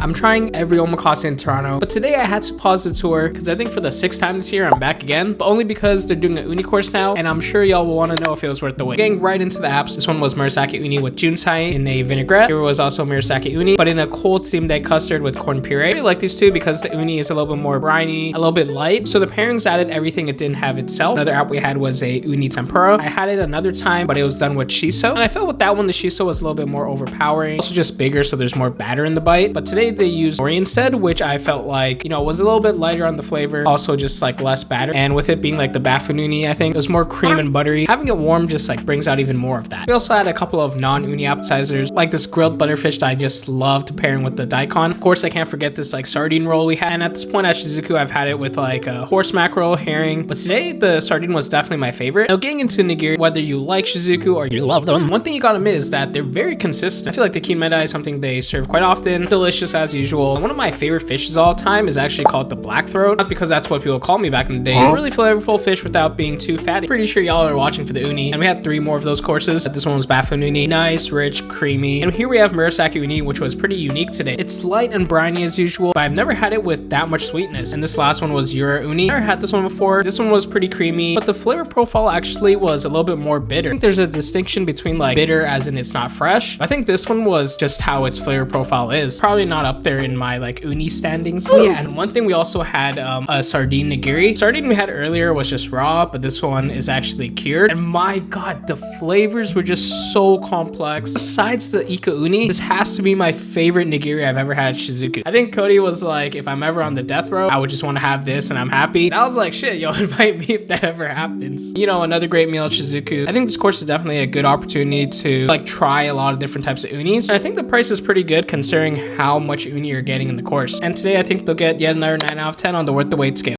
I'm trying every omakase in Toronto, but today I had to pause the tour because I think for the 6th time this year I'm back again, but only because they're doing an uni course now, and I'm sure y'all will want to know if it was worth the wait. Getting right into the apps, this one was murasaki uni with junsai in a vinaigrette. Here was also murasaki uni, but in a cold steamed egg custard with corn puree. I really like these two because the uni is a little bit more briny, a little bit light, so the pairings added everything it didn't have itself. Another app we had was a uni tempura. I had it another time, but it was done with shiso, and I felt with that one the shiso was a little bit more overpowering, also just bigger, so there's more batter in the bite. But today they used nori instead, which I felt like, you know, was a little bit lighter on the flavor, also just like less batter, and with it being like the bafu uni, I think it was more cream and buttery. Having it warm just like brings out even more of that. We also had a couple of non-uni appetizers, like this grilled butterfish that I just loved pairing with the daikon. Of course, I can't forget this like sardine roll we had, and at this point at Shizuku I've had it with like a horse mackerel, herring, but today the sardine was definitely my favorite. Now getting into nigiri, whether you like Shizuku or you love them, one thing you gotta admit is that they're very consistent. I feel like the kinmeda is something they serve quite often, delicious as usual. One of my favorite fishes of all time is actually called the blackthroat, not because that's what people called me back in the day. It's a really flavorful fish without being too fatty. Pretty sure y'all are watching for the uni, and we had 3 more of those courses. This one was bafu uni, nice, rich, creamy, and here we have murasaki uni, which was pretty unique today. It's light and briny as usual, but I've never had it with that much sweetness. And this last one was yura uni. I've never had this one before. This one was pretty creamy, but the flavor profile actually was a little bit more bitter. I think there's a distinction between like bitter as in it's not fresh. I think this one was just how its flavor profile is. Probably not up there in my like uni standings. So yeah, and one thing we also had a sardine nigiri. Sardine we had earlier was just raw, but this one is actually cured. And my god, the flavors were just so complex. Besides the ika uni, this has to be my favorite nigiri I've ever had at Shizuku. I think Cody was like, if I'm ever on the death row, I would just want to have this and I'm happy. And I was like, shit, yo, invite me if that ever happens. You know, another great meal at Shizuku. I think this course is definitely a good opportunity to like try a lot of different types of unis. And I think the price is pretty good considering how much uni you're getting in the course. And today I think they'll get yet another 9 out of 10 on the worth the wait scale.